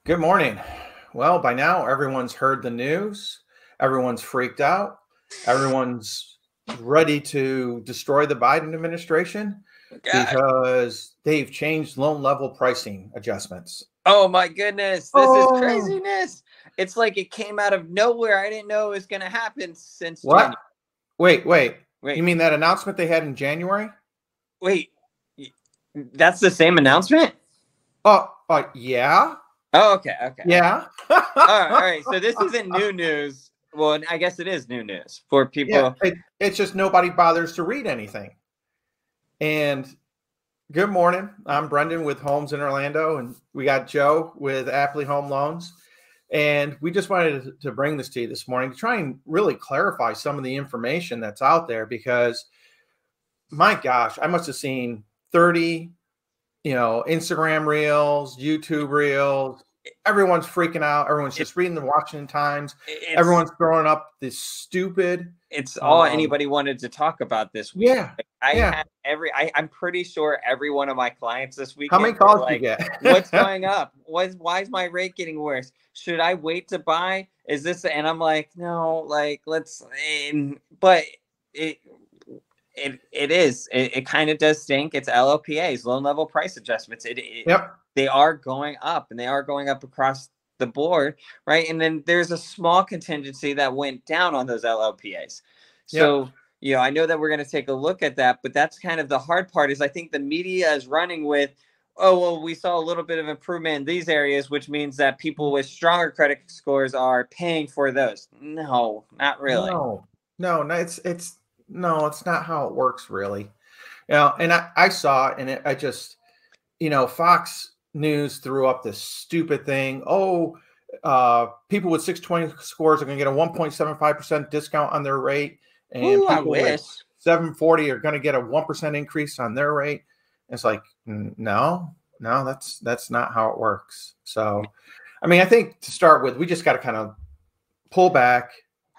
Good morning. Well, by now, everyone's heard the news. Everyone's freaked out. Everyone's ready to destroy the Biden administration God. because they've changed loan level pricing adjustments. Oh my goodness, this is Oh, craziness. It's like it came out of nowhere. I didn't know it was going to happen since January. what? Wait. You Wait, mean that announcement they had in January? wait. That's the same announcement? Yeah. Oh, okay. Yeah. All right. So this isn't new news. Well, I guess it is new news for Yeah. people. It's just nobody bothers to read anything. And good morning. I'm Brendan with Homes in Orlando, and we got Joe with Aptly Home Loans. And we just wanted to bring this to you this morning to try and really clarify some of the information that's out there because, my gosh, I must have seen 30, Instagram reels, YouTube reels. Everyone's freaking out. Everyone's just reading the Washington Times. Everyone's throwing up this stupid. It's all anybody wanted to talk about this week. Yeah. Had I'm pretty sure every one of my clients this week. How many calls do you get? What's going up? Why is my rate getting worse? Should I wait to buy? Is this? And I'm like, no, like let's. But it is. It kind of does stink. It's LLPAs, loan level price adjustments. Yep. They are going up, and they are going up across the board, right? And then there's a small contingency that went down on those LLPAs. So, I know that we're going to take a look at that, but that's kind of the hard part is I think the media is running with, oh, well, we saw a little bit of improvement in these areas, which means that people with stronger credit scores are paying for those. No, not really. No, it's not how it works really. And I saw it, and I just, Fox News threw up this stupid thing. Oh, people with 620 scores are going to get a 1.75% discount on their rate, and people with 740 are going to get a 1% increase on their rate. It's like, no, that's not how it works. So, I mean, I think to start with, we just got to kind of pull back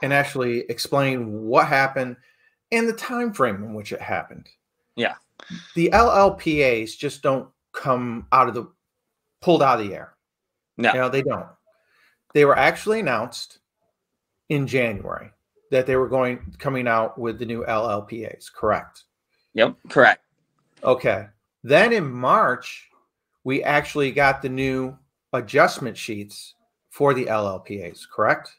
and actually explain what happened and the time frame in which it happened. Yeah. The LLPAs just don't come pulled out of the air. No. They don't. They were actually announced in January that they were coming out with the new LLPAs, correct? Yep, correct. Okay. Then in March, we actually got the new adjustment sheets for the LLPAs, correct?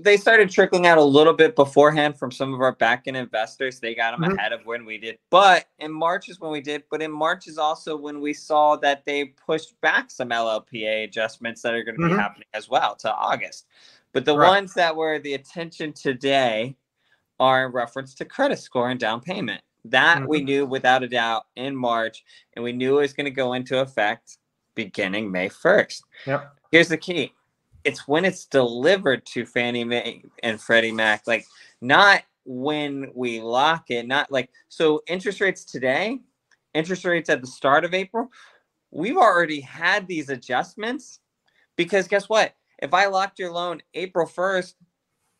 They started trickling out a little bit beforehand from some of our back-end investors. They got them ahead of when we did. But in March is when we did. But in March is also when we saw that they pushed back some LLPA adjustments that are going to be happening as well to August. But the ones that were the attention today are in reference to credit score and down payment. That we knew without a doubt in March, and we knew it was going to go into effect beginning May 1st. Yep. Here's the key. It's when it's delivered to Fannie Mae and Freddie Mac, like not when we lock it, not like, so interest rates today, interest rates at the start of April, we've already had these adjustments because guess what? If I locked your loan April 1st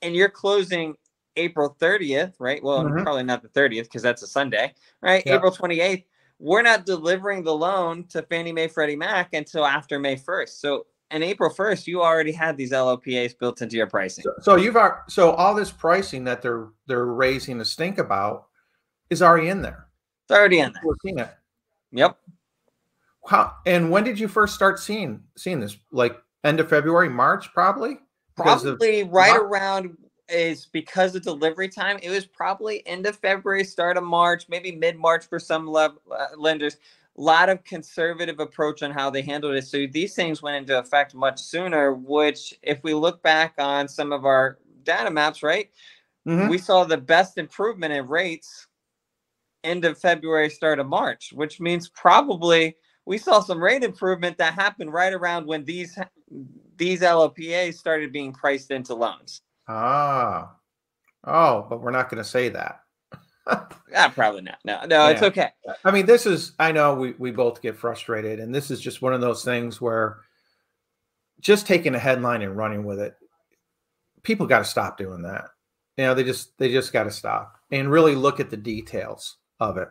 and you're closing April 30th, right? Well, probably not the 30th because that's a Sunday, right? Yep. April 28th, we're not delivering the loan to Fannie Mae, Freddie Mac until after May 1st. So on April 1st, you already had these LLPAs built into your pricing. So all this pricing that they're raising the stink about is already in there. It's already in there. We're seeing it. Yep. How and when did you first start seeing this? Like end of February, March, probably? Probably right around is because of delivery time. It was probably end of February, start of March, maybe mid-March for some lenders. A lot of conservative approach on how they handled it. So these things went into effect much sooner, which if we look back on some of our data maps, right, we saw the best improvement in rates end of February, start of March, which means probably we saw some rate improvement that happened right around when these LLPAs started being priced into loans. Oh, but we're not going to say that. Probably not. No, it's okay. I mean, I know we both get frustrated, and this is just one of those things where just taking a headline and running with it, people got to stop doing that. They just got to stop and really look at the details of it.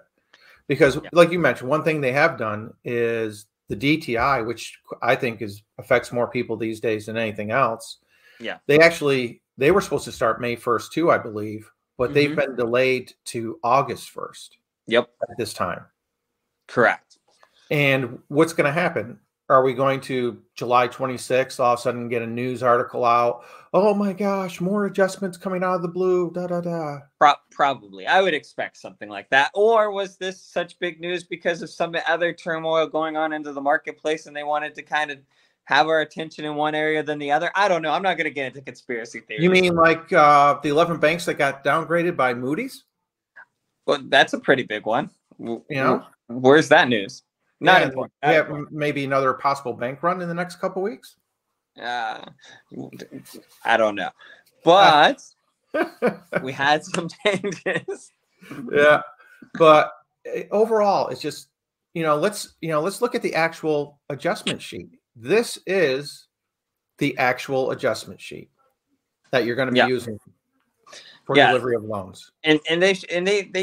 Because like you mentioned, one thing they have done is the DTI, which I think affects more people these days than anything else. Yeah. They were supposed to start May 1st too, I believe, but they've been delayed to August 1st. Yep. At this time. Correct. And what's going to happen? Are we going to July 26th all of a sudden get a news article out? Oh my gosh, more adjustments coming out of the blue, da da da. Probably. I would expect something like that. Or was this such big news because of some other turmoil going on into the marketplace and they wanted to kind of have our attention in one area than the other? I don't know. I'm not going to get into conspiracy theories. You mean like the 11 banks that got downgraded by Moody's? Well, that's a pretty big one. You know, where's that news? Not important. Yeah, maybe another possible bank run in the next couple of weeks. I don't know, but we had some changes. Yeah, but overall, it's just let's look at the actual adjustment sheet. This is the actual adjustment sheet that you're going to be using for delivery of loans. And they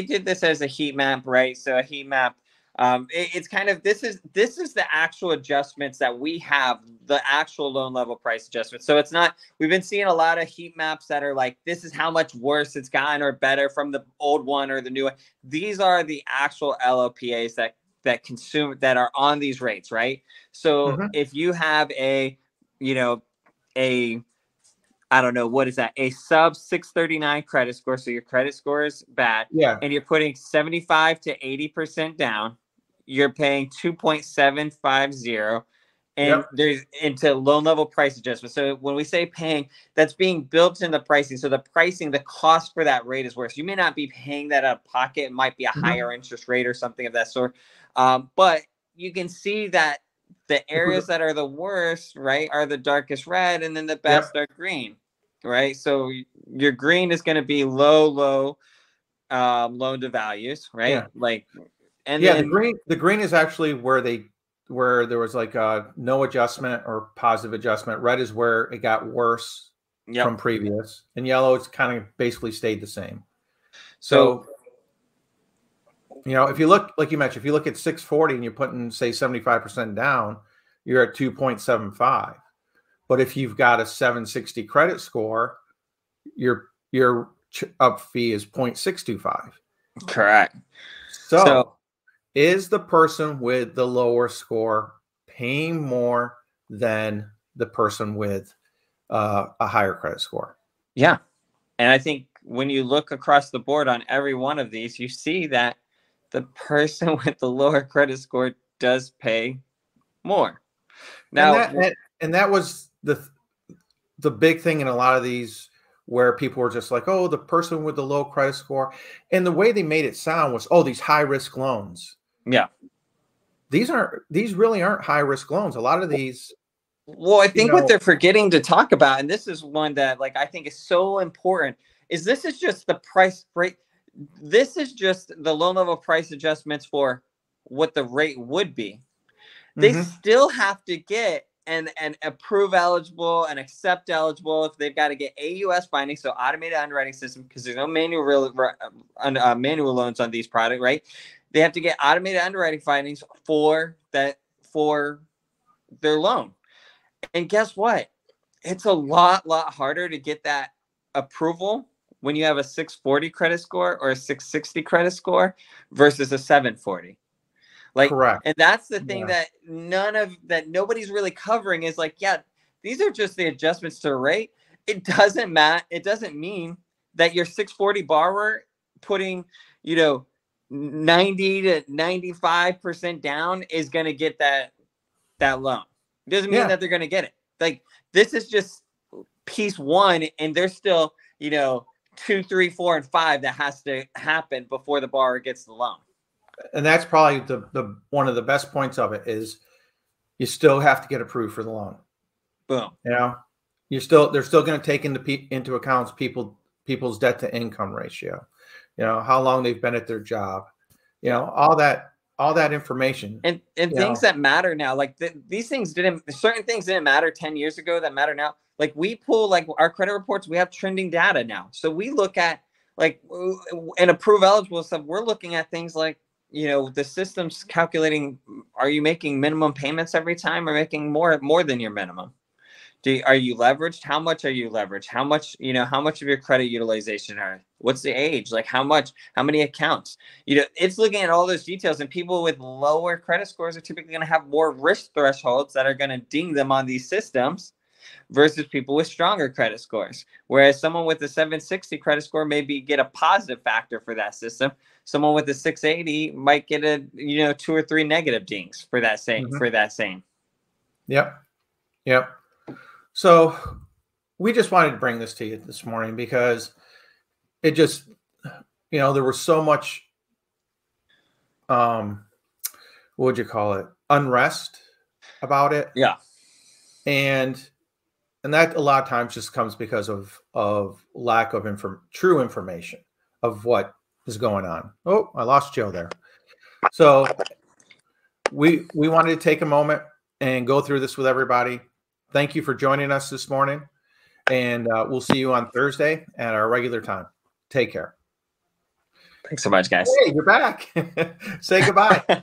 did this as a heat map, right? So a heat map. It's kind of this is the actual adjustments that we have, the actual loan level price adjustments. So it's not, we've been seeing a lot of heat maps that are like, this is how much worse it's gotten or better from the old one or the new one. These are the actual LLPAs that are on these rates, right? So if you have I don't know, what is that? A sub 639 credit score. So your credit score is bad. Yeah. And you're putting 75 to 80% down. You're paying 2.750. And there's into loan level price adjustment. So when we say paying, that's being built in the pricing. So the pricing, the cost for that rate is worse. You may not be paying that out of pocket. It might be a higher interest rate or something of that sort. But you can see that the areas that are the worst, right, are the darkest red, and then the best are green, right? So your green is going to be low loan to values, right? Yeah. Like, and then the green is actually where there was like no adjustment or positive adjustment. Red is where it got worse from previous, and yellow it's kind of basically stayed the same. So if you look, like you mentioned, if you look at 640 and you're putting, say, 75% down, you're at 2.75. But if you've got a 760 credit score, your up fee is 0.625. Correct. So is the person with the lower score paying more than the person with a higher credit score? Yeah. And I think when you look across the board on every one of these, you see that the person with the lower credit score does pay more. Now, and that was the big thing in a lot of these, where people were just like, oh, the person with the low credit score. And the way they made it sound was, oh, these high risk loans. Yeah. These really aren't high risk loans. A lot of these. Well, I think what they're forgetting to talk about, and this is one that I think is so important, is this is just the price rate. This is just the loan level price adjustments for what the rate would be. They still have to get and approve eligible and accept eligible if they've got to get AUS findings, so automated underwriting system, because there's no manual loans on these products, right? They have to get automated underwriting findings for their loan. And guess what? It's a lot harder to get that approval when you have a 640 credit score or a 660 credit score versus a 740. Correct. And that's the thing that nobody's really covering is these are just the adjustments to the rate. It doesn't matter. It doesn't mean that your 640 borrower putting, 90 to 95% down is going to get that loan. It doesn't mean that they're going to get it. This is just piece one, and there's still, 2, 3, 4, and 5 that has to happen before the borrower gets the loan. And that's probably the one of the best points of it is you still have to get approved for the loan. Boom. They're still going to take into account people's debt to income ratio, how long they've been at their job, all that information. And things that matter now, these things certain things didn't matter 10 years ago that matter now. We pull our credit reports, we have trending data now. So we look at and approve eligible stuff. We're looking at things like, the system's calculating, are you making minimum payments every time or making more than your minimum? Are you leveraged? How much are you leveraged? How much of your credit utilization are? What's the age? Like how many accounts? It's looking at all those details, and people with lower credit scores are typically going to have more risk thresholds that are going to ding them on these systems versus people with stronger credit scores. Whereas someone with a 760 credit score maybe get a positive factor for that system. Someone with a 680 might get a 2 or 3 negative dings for that same Yep. So we just wanted to bring this to you this morning because it just, there was so much, what would you call it? Unrest about it. Yeah. And that a lot of times just comes because of lack of true information of what is going on. Oh, I lost Joe there. So we wanted to take a moment and go through this with everybody. Thank you for joining us this morning, and we'll see you on Thursday at our regular time. Take care. Thanks so much, guys. Hey, you're back. Say goodbye.